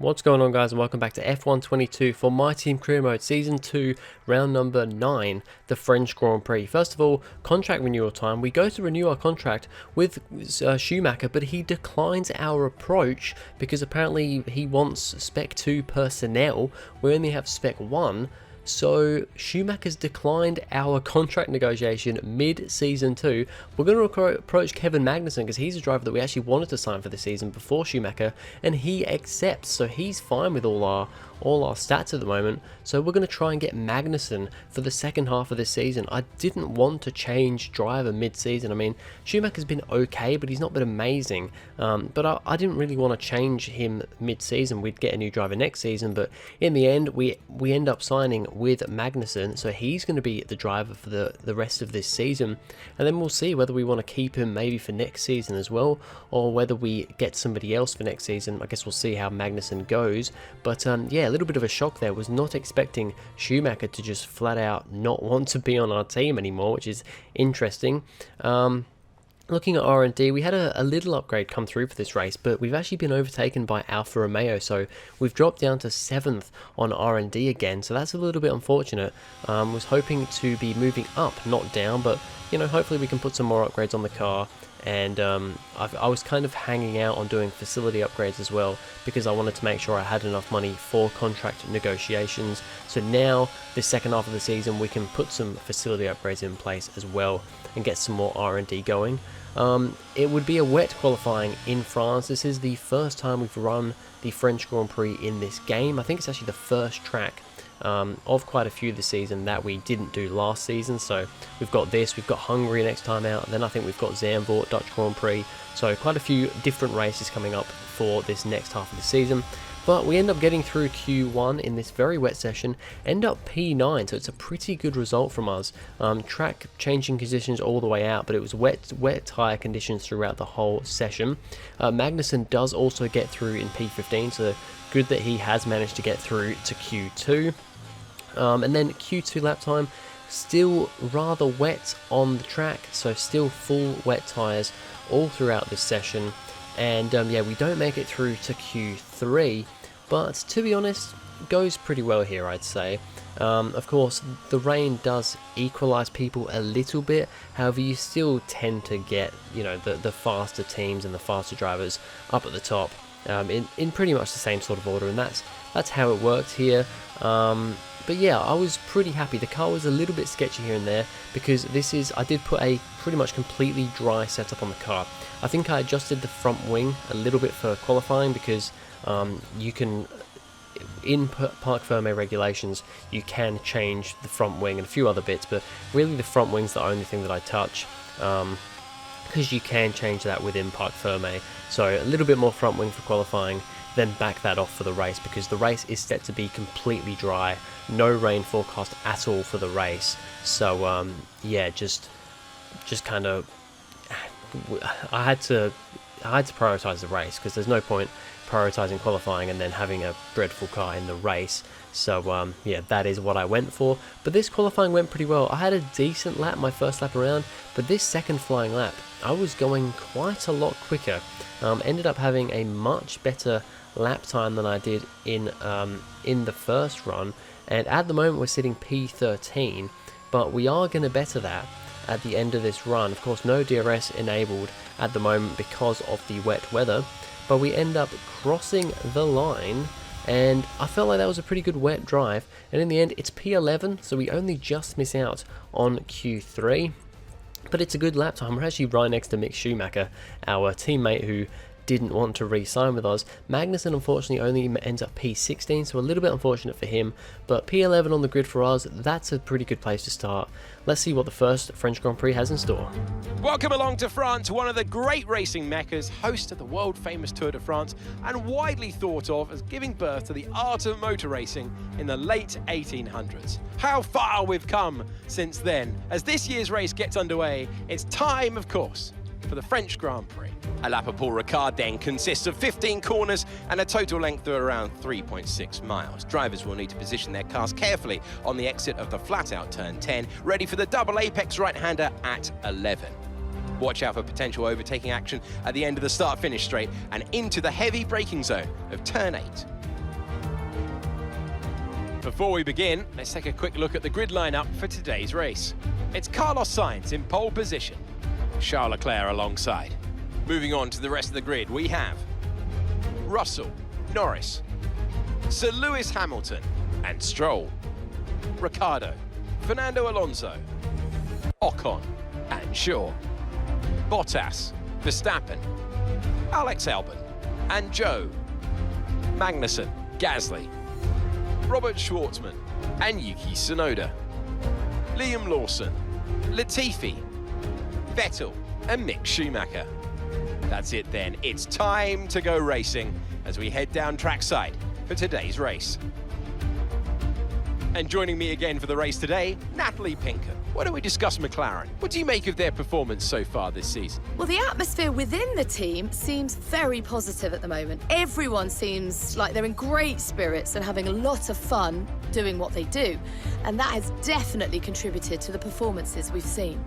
What's going on, guys, and welcome back to F1 22 for My Team Career Mode Season 2, round number 9, the French Grand Prix. First of all, contract renewal time. We go to renew our contract with Schumacher, but he declines our approach because apparently he wants Spec 2 personnel. We only have Spec 1. So Schumacher's declined our contract negotiation mid-season 2. We're going to approach Kevin Magnussen because he's a driver that we actually wanted to sign for the season before Schumacher, and he accepts. So he's fine with all our stats at the moment. So we're going to try and get Magnussen for the second half of this season. I didn't want to change driver mid-season. I mean, Schumacher's been okay, but he's not been amazing. But I didn't really want to change him mid-season. We'd get a new driver next season, but in the end, we end up signing with Magnussen, so he's going to be the driver for the rest of this season, and then we'll see whether we want to keep him maybe for next season as well, or whether we get somebody else for next season. I guess we'll see how Magnussen goes, but yeah, a little bit of a shock there. Was not expecting Schumacher to just flat out not want to be on our team anymore, which is interesting. Looking at R&D, we had a little upgrade come through for this race, but we've actually been overtaken by Alfa Romeo, so we've dropped down to 7th on R&D again, so that's a little bit unfortunate. Was hoping to be moving up, not down, but you know, hopefully we can put some more upgrades on the car. And I was kind of hanging out on doing facility upgrades as well, because I wanted to make sure I had enough money for contract negotiations. So now, this second half of the season, we can put some facility upgrades in place as well and get some more R&D going. It would be a wet qualifying in France. This is the first time we've run the French Grand Prix in this game. I think it's actually the first track of quite a few this season that we didn't do last season. So we've got this, we've got Hungary next time out, and then I think we've got Zandvoort, Dutch Grand Prix. So quite a few different races coming up for this next half of the season. But we end up getting through Q1 in this very wet session, end up P9, so it's a pretty good result from us. Track changing conditions all the way out, but it was wet tyre conditions throughout the whole session. Magnussen does also get through in P15, so good that he has managed to get through to Q2. And then Q2 lap time, still rather wet on the track, so still full wet tyres all throughout this session. And yeah, we don't make it through to Q3, but to be honest, goes pretty well here, I'd say. Of course, the rain does equalise people a little bit. However, you still tend to get, you know, the faster teams and the faster drivers up at the top in pretty much the same sort of order, and that's how it worked here. But yeah, I was pretty happy. The car was a little bit sketchy here and there because I did put a pretty much completely dry setup on the car. I think I adjusted the front wing a little bit for qualifying because you can, in Parc Fermé regulations, you can change the front wing and a few other bits, but really the front wing's the only thing that I touch because you can change that within Parc Fermé. So a little bit more front wing for qualifying, then back that off for the race because the race is set to be completely dry, no rain forecast at all for the race. So yeah, just kind of I had to prioritize the race because there's no point prioritizing qualifying and then having a dreadful car in the race. So yeah, that is what I went for. But this qualifying went pretty well. I had a decent lap my first lap around, but this second flying lap I was going quite a lot quicker. Ended up having a much better lap time than I did in the first run, and at the moment we're sitting P13, but we are going to better that at the end of this run. Of course, no DRS enabled at the moment because of the wet weather, but we end up crossing the line, and I felt like that was a pretty good wet drive, and in the end it's P11, so we only just miss out on Q3. But it's a good lap time. We're actually right next to Mick Schumacher, our teammate who didn't want to re-sign with us. Magnussen unfortunately only ends up P16, so a little bit unfortunate for him, but P11 on the grid for us, that's a pretty good place to start. Let's see what the first French Grand Prix has in store. Welcome along to France, one of the great racing meccas, host of the world-famous Tour de France, and widely thought of as giving birth to the art of motor racing in the late 1800s. How far we've come since then. As this year's race gets underway, it's time, of course, for the French Grand Prix. A lap of Paul Ricard then consists of 15 corners and a total length of around 3.6 miles. Drivers will need to position their cars carefully on the exit of the flat-out turn 10, ready for the double apex right-hander at 11. Watch out for potential overtaking action at the end of the start-finish straight and into the heavy braking zone of turn 8. Before we begin, let's take a quick look at the grid lineup for today's race. It's Carlos Sainz in pole position, Charles Leclerc alongside. Moving on to the rest of the grid, we have Russell, Norris, Sir Lewis Hamilton and Stroll, Ricciardo, Fernando Alonso, Ocon and Shaw, Bottas, Verstappen, Alex Albon and Joe, Magnussen, Gasly, Robert Schwartzman and Yuki Tsunoda, Liam Lawson, Latifi, Vettel and Mick Schumacher. That's it then, it's time to go racing as we head down trackside for today's race. And joining me again for the race today, Natalie Pinkham. Why don't we discuss McLaren? What do you make of their performance so far this season? Well, the atmosphere within the team seems very positive at the moment. Everyone seems like they're in great spirits and having a lot of fun doing what they do. And that has definitely contributed to the performances we've seen.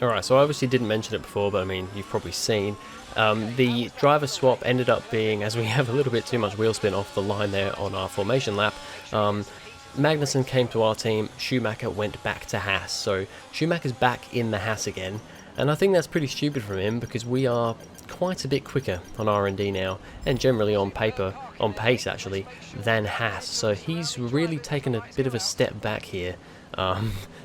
Alright, so I obviously didn't mention it before, but I mean, you've probably seen. The driver swap ended up being, as we have a little bit too much wheel spin off the line there on our formation lap, Magnussen came to our team, Schumacher went back to Haas. So Schumacher's back in the Haas again, and I think that's pretty stupid from him because we are quite a bit quicker on R&D now, and generally on paper, on pace actually, than Haas. So he's really taken a bit of a step back here.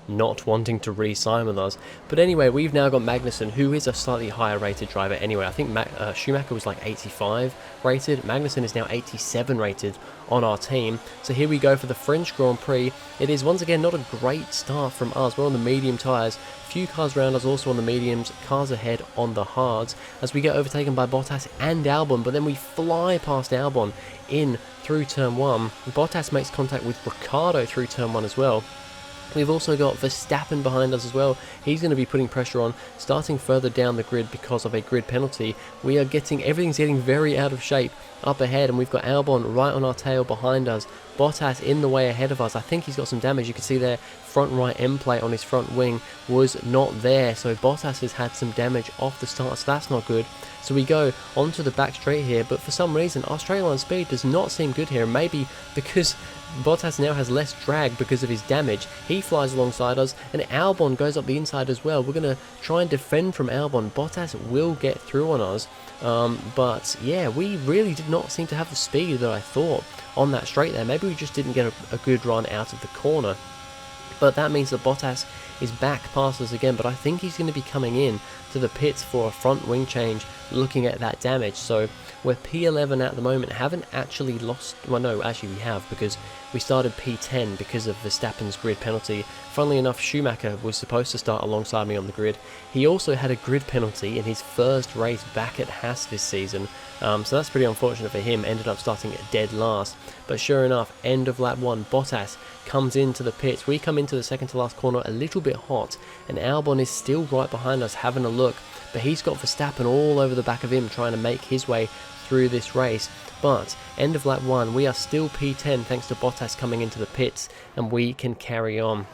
Not wanting to re-sign with us. But anyway, we've now got Magnussen, who is a slightly higher rated driver anyway. I think Schumacher was like 85 rated. Magnussen is now 87 rated on our team. So here we go for the French Grand Prix. It is once again not a great start from us. We're on the medium tyres. Few cars around us also on the mediums. Cars ahead on the hards as we get overtaken by Bottas and Albon. But then we fly past Albon in through turn 1. Bottas makes contact with Ricciardo through turn 1 as well. We've also got Verstappen behind us as well. He's going to be putting pressure on, starting further down the grid because of a grid penalty. We are everything's getting very out of shape up ahead, and we've got Albon right on our tail behind us. Bottas in the way ahead of us. I think he's got some damage. You can see there, front right end plate on his front wing was not there. So Bottas has had some damage off the start, so that's not good. So we go onto the back straight here, but for some reason our straight line speed does not seem good here. Maybe because Bottas now has less drag because of his damage. He flies alongside us, and Albon goes up the inside as well. We're going to try and defend from Albon. Bottas will get through on us, but yeah, we really did not seem to have the speed that I thought on that straight there. Maybe we just didn't get a good run out of the corner. But that means that Bottas is back past us again, but I think he's going to be coming in to the pits for a front wing change, looking at that damage. So we're P11 at the moment, haven't actually lost, well no, actually we have, because we started P10 because of Verstappen's grid penalty. Funnily enough, Schumacher was supposed to start alongside me on the grid. He also had a grid penalty in his first race back at Haas this season, so that's pretty unfortunate for him. Ended up starting at dead last. But sure enough, end of lap 1, Bottas comes into the pits. We come into the second to last corner a little bit hot, and Albon is still right behind us having a look, but he's got Verstappen all over the back of him trying to make his way through this race. But end of lap 1, we are still P10 thanks to Bottas coming into the pits, and we can carry on.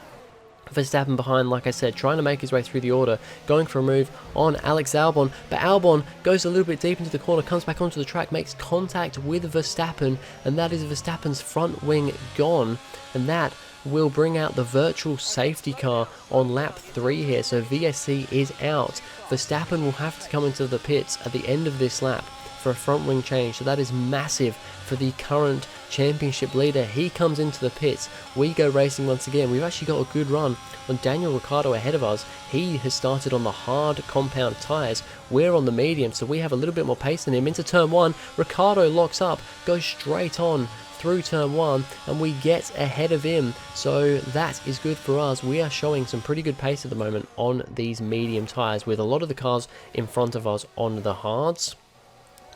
Verstappen behind, like I said, trying to make his way through the order, going for a move on Alex Albon, but Albon goes a little bit deep into the corner, comes back onto the track, makes contact with Verstappen, and that is Verstappen's front wing gone, and that will bring out the virtual safety car on lap 3 here. So VSC is out. Verstappen will have to come into the pits at the end of this lap for a front wing change, so that is massive for the current championship leader. He comes into the pits, we go racing once again. We've actually got a good run on Daniel Ricciardo ahead of us. He has started on the hard compound tyres, we're on the medium, so we have a little bit more pace than him. Into turn 1, Ricciardo locks up, goes straight on through turn 1, and we get ahead of him, so that is good for us. We are showing some pretty good pace at the moment on these medium tyres, with a lot of the cars in front of us on the hards.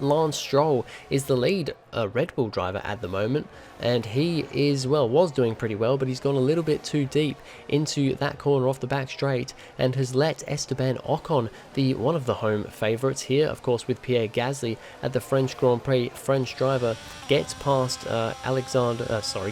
Lance Stroll is the lead Red Bull driver at the moment, and he is, well, was doing pretty well, but he's gone a little bit too deep into that corner off the back straight and has let Esteban Ocon, one of the home favourites here, of course, with Pierre Gasly at the French Grand Prix, French driver, gets past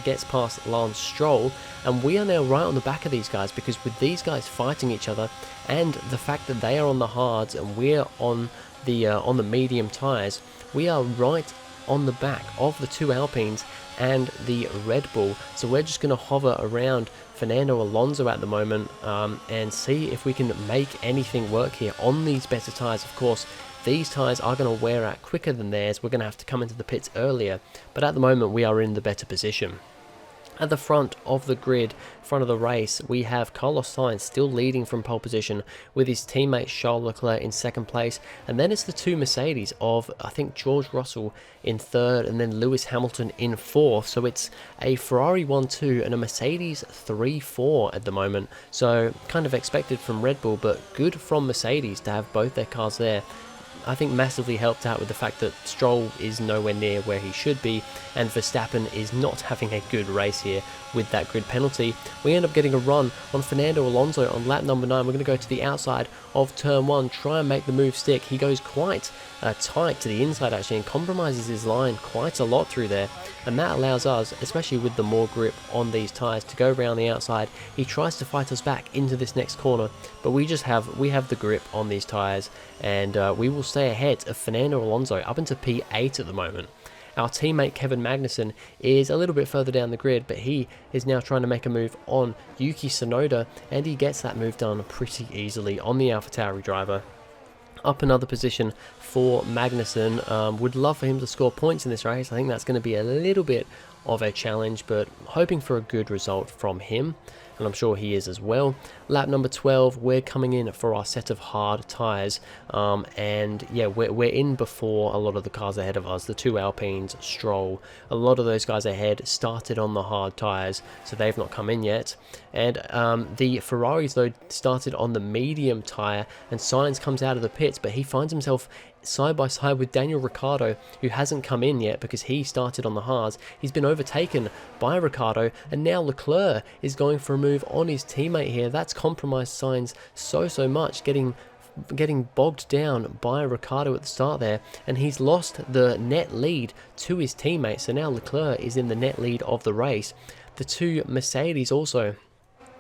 gets past Lance Stroll, and we are now right on the back of these guys, because with these guys fighting each other and the fact that they are on the hards and we're on on the medium tyres, we are right on the back of the two Alpines and the Red Bull. So we're just going to hover around Fernando Alonso at the moment and see if we can make anything work here on these better tyres. Of course, these tyres are going to wear out quicker than theirs. We're going to have to come into the pits earlier, but at the moment we are in the better position. At the front of the grid, front of the race, we have Carlos Sainz still leading from pole position with his teammate Charles Leclerc in second place, and then it's the two Mercedes of, I think, George Russell in third and then Lewis Hamilton in fourth. So it's a Ferrari 1-2 and a Mercedes 3-4 at the moment. So kind of expected from Red Bull, but good from Mercedes to have both their cars there. I think massively helped out with the fact that Stroll is nowhere near where he should be, and Verstappen is not having a good race here with that grid penalty. We end up getting a run on Fernando Alonso on lap number 9. We're going to go to the outside of turn 1, try and make the move stick. He goes quite tight to the inside actually and compromises his line quite a lot through there, and that allows us, especially with the more grip on these tyres, to go around the outside. He tries to fight us back into this next corner, but we have the grip on these tyres, and we will stay ahead of Fernando Alonso up into P8 at the moment. Our teammate Kevin Magnussen is a little bit further down the grid, but he is now trying to make a move on Yuki Tsunoda, and he gets that move done pretty easily on the AlphaTauri driver. Up another position for Magnussen. Would love for him to score points in this race. I think that's going to be a little bit of a challenge, but hoping for a good result from him, and I'm sure he is as well. Lap number 12, we're coming in for our set of hard tyres, and yeah, we're in before a lot of the cars ahead of us. The two Alpines, Stroll, a lot of those guys ahead started on the hard tyres, so they've not come in yet. And the Ferraris, though, started on the medium tyre, and Sainz comes out of the pits, but he finds himself side by side with Daniel Ricciardo, who hasn't come in yet because he started on the hards. He's been overtaken by Ricciardo, and now Leclerc is going for a move on his teammate here. That's compromised Sainz so much, getting bogged down by Ricciardo at the start there, and he's lost the net lead to his teammate. So now Leclerc is in the net lead of the race. The two Mercedes also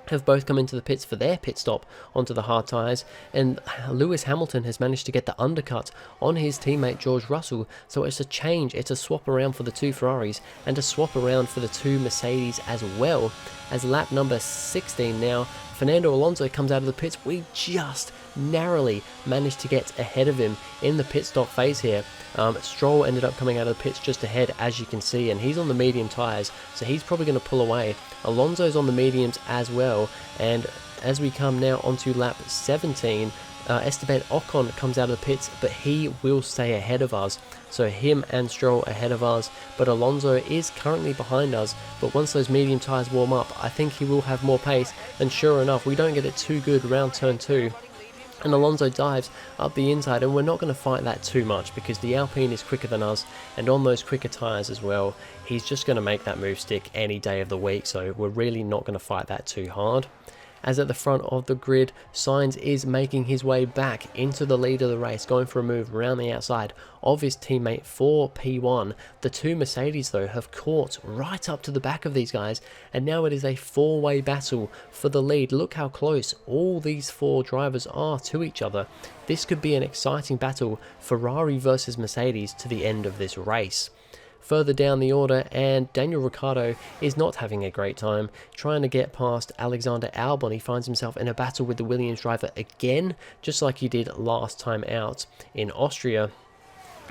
have both come into the pits for their pit stop onto the hard tyres, and Lewis Hamilton has managed to get the undercut on his teammate George Russell. So it's a change, it's a swap around for the two Ferraris and a swap around for the two Mercedes as well. As lap number 16 now, Fernando Alonso comes out of the pits. We just narrowly managed to get ahead of him in the pit stop phase here. Stroll ended up coming out of the pits just ahead, as you can see, and he's on the medium tyres, so he's probably going to pull away. Alonso's on the mediums as well, and as we come now onto lap 17, Esteban Ocon comes out of the pits, but he will stay ahead of us. So him and Stroll ahead of us, but Alonso is currently behind us. But once those medium tyres warm up, I think he will have more pace, and sure enough, we don't get it too good around turn 2. And Alonso dives up the inside, and we're not going to fight that too much because the Alpine is quicker than us, and on those quicker tyres as well, he's just going to make that move stick any day of the week, so we're really not going to fight that too hard. As at the front of the grid, Sainz is making his way back into the lead of the race, going for a move around the outside of his teammate for P1. The two Mercedes, though, have caught right up to the back of these guys, and now it is a four-way battle for the lead. Look how close all these four drivers are to each other. This could be an exciting battle, Ferrari versus Mercedes, to the end of this race. Further down the order, and Daniel Ricciardo is not having a great time trying to get past Alexander Albon. He finds himself in a battle with the Williams driver again, just like he did last time out in Austria.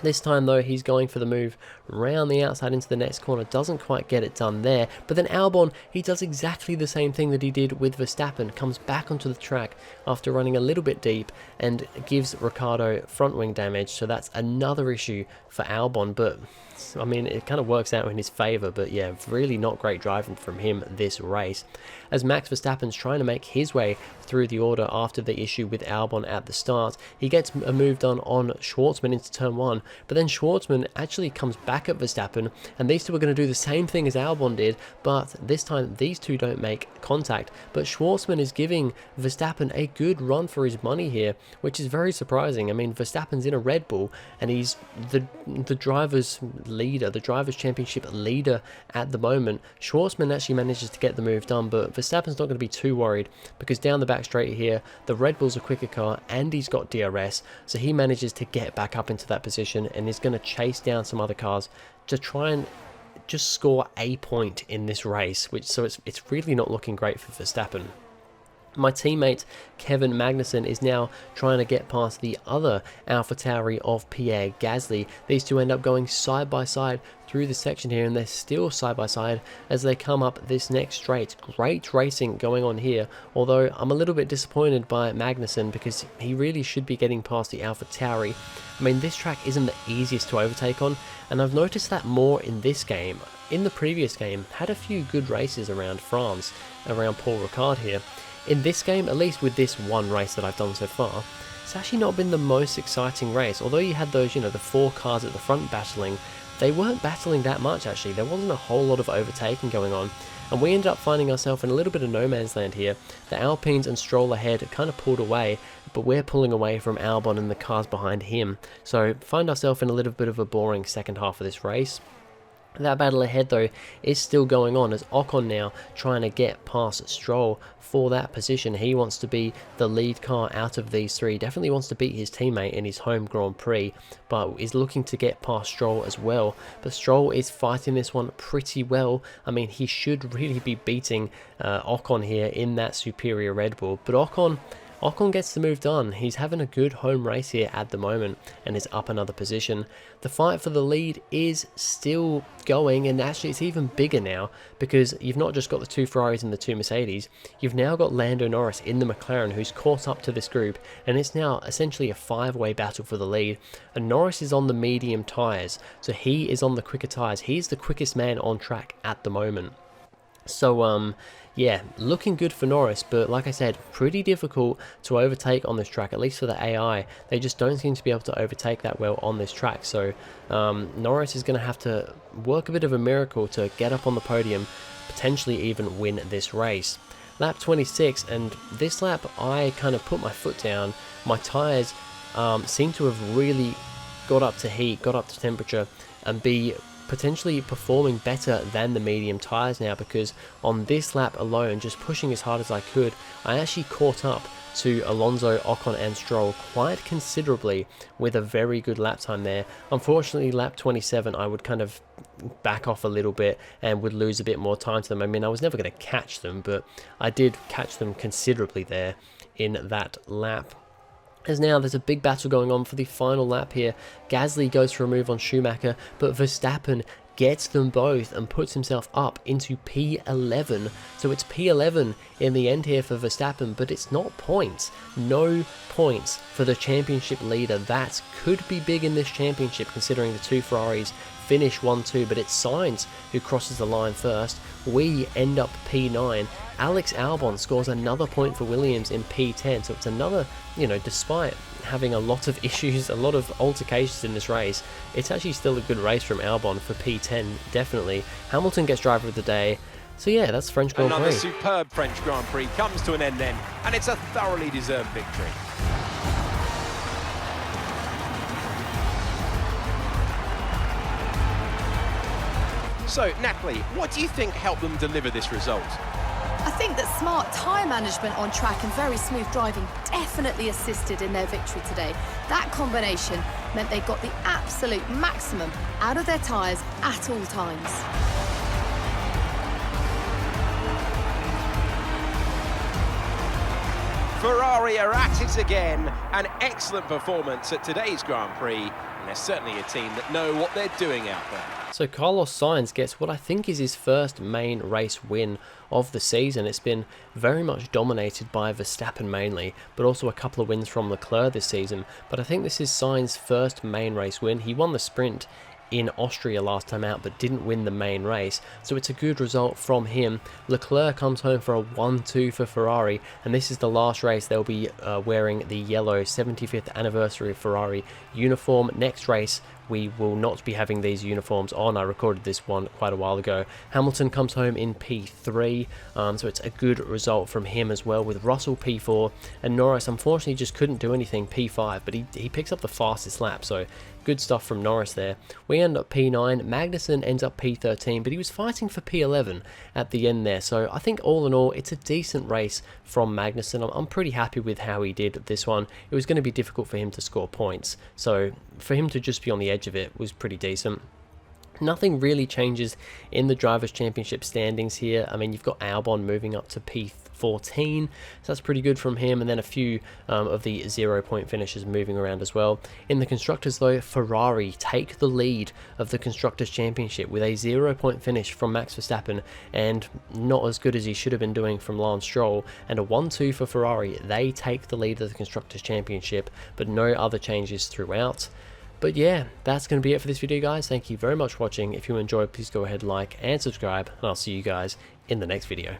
This time, though, he's going for the move round the outside into the next corner. Doesn't quite get it done there. But then Albon, he does exactly the same thing that he did with Verstappen. Comes back onto the track after running a little bit deep and gives Ricciardo front wing damage. So that's another issue for Albon. But, I mean, it kind of works out in his favour. But yeah, really not great driving from him this race. As Max Verstappen's trying to make his way through the order after the issue with Albon at the start, he gets a move done on Schwartzman into turn 1. but then Schwartzman actually comes back at Verstappen, and these two are going to do the same thing as Albon did, but this time these two don't make contact, but Schwartzman is giving Verstappen a good run for his money here, which is very surprising. I mean, Verstappen's in a Red Bull, and he's the driver's leader, the driver's championship leader at the moment. Schwartzman actually manages to get the move done, but Verstappen's not going to be too worried, because down the back straight here, the Red Bull's a quicker car, and he's got DRS, so he manages to get back up into that position, and is going to chase down some other cars to try and just score a point in this race, so it's really not looking great for Verstappen. My teammate Kevin Magnussen is now trying to get past the other AlphaTauri of Pierre Gasly. These two end up going side by side through the section here, and they're still side by side as they come up this next straight. Great racing going on here, although I'm a little bit disappointed by Magnussen because he really should be getting past the AlphaTauri. I mean, this track isn't the easiest to overtake on, and I've noticed that more in this game. In the previous game, had a few good races around France, around Paul Ricard here. In this game, at least with this one race that I've done so far, it's actually not been the most exciting race. Although you had those, the 4 cars at the front battling, they weren't battling that much actually. There wasn't a whole lot of overtaking going on. And we ended up finding ourselves in a little bit of no man's land here. The Alpines and Stroll ahead kind of pulled away, but we're pulling away from Albon and the cars behind him. So find ourselves in a little bit of a boring second half of this race. That battle ahead though is still going on, as Ocon now trying to get past Stroll for that position. He wants to be the lead car out of these three, definitely wants to beat his teammate in his home Grand Prix, but is looking to get past Stroll as well. But Stroll is fighting this one pretty well. I mean, he should really be beating Ocon here in that superior Red Bull, but Ocon gets the move done. He's having a good home race here at the moment and is up another position. The fight for the lead is still going, and actually it's even bigger now because you've not just got the 2 Ferraris and the 2 Mercedes, you've now got Lando Norris in the McLaren who's caught up to this group, and it's now essentially a 5-way battle for the lead. And Norris is on the medium tyres, so he is on the quicker tyres. He's the quickest man on track at the moment. So, yeah, looking good for Norris, but like I said, pretty difficult to overtake on this track, at least for the AI. They just don't seem to be able to overtake that well on this track, so Norris is going to have to work a bit of a miracle to get up on the podium, potentially even win this race. Lap 26, and this lap I kind of put my foot down. My tyres seem to have really got up to heat, got up to temperature, and be potentially performing better than the medium tyres now, because on this lap alone, just pushing as hard as I could, I actually caught up to Alonso, Ocon and Stroll quite considerably with a very good lap time there. Unfortunately, lap 27 I would kind of back off a little bit and would lose a bit more time to them. I mean, I was never going to catch them, but I did catch them considerably there in that lap. As now there's a big battle going on for the final lap here. Gasly goes for a move on Schumacher, but Verstappen gets them both and puts himself up into P11. So it's P11 in the end here for Verstappen, but it's not points. No points for the championship leader. That could be big in this championship, considering the 2 Ferraris finish 1-2, but it's Sainz who crosses the line first. We end up P9. Alex Albon scores another point for Williams in P10, so it's another, despite having a lot of issues, a lot of altercations in this race, it's actually still a good race from Albon for P10, definitely. Hamilton gets driver of the day. So yeah, that's French Grand Prix. Another superb French Grand Prix comes to an end then, and it's a thoroughly deserved victory. So, Natalie, what do you think helped them deliver this result? I think that smart tyre management on track and very smooth driving definitely assisted in their victory today. That combination meant they got the absolute maximum out of their tyres at all times. Ferrari are at it again. An excellent performance at today's Grand Prix, and they're certainly a team that know what they're doing out there. So Carlos Sainz gets what I think is his first main race win of the season. It's been very much dominated by Verstappen mainly, but also a couple of wins from Leclerc this season. But I think this is Sainz's first main race win. He won the sprint in Austria last time out, but didn't win the main race, so it's a good result from him. Leclerc comes home for a 1-2 for Ferrari, and this is the last race they'll be wearing the yellow 75th anniversary of Ferrari uniform. Next race we will not be having these uniforms on. I recorded this one quite a while ago. Hamilton comes home in P3, so it's a good result from him as well, with Russell P4, and Norris unfortunately just couldn't do anything, P5, but he picks up the fastest lap, so good stuff from Norris there. We end up P9, Magnussen ends up P13, but he was fighting for P11 at the end there, so I think all in all it's a decent race from Magnussen. I'm pretty happy with how he did this one. It was going to be difficult for him to score points, so for him to just be on the edge of it was pretty decent. Nothing really changes in the Drivers' Championship standings here. I mean, you've got Albon moving up to P14, so that's pretty good from him, and then a few of the 0-point finishers moving around as well. In the Constructors though, Ferrari take the lead of the Constructors' Championship with a 0-point finish from Max Verstappen, and not as good as he should have been doing from Lance Stroll, and a 1-2 for Ferrari. They take the lead of the Constructors' Championship, but no other changes throughout. But yeah, that's going to be it for this video, guys. Thank you very much for watching. If you enjoyed, please go ahead, like and subscribe, and I'll see you guys in the next video.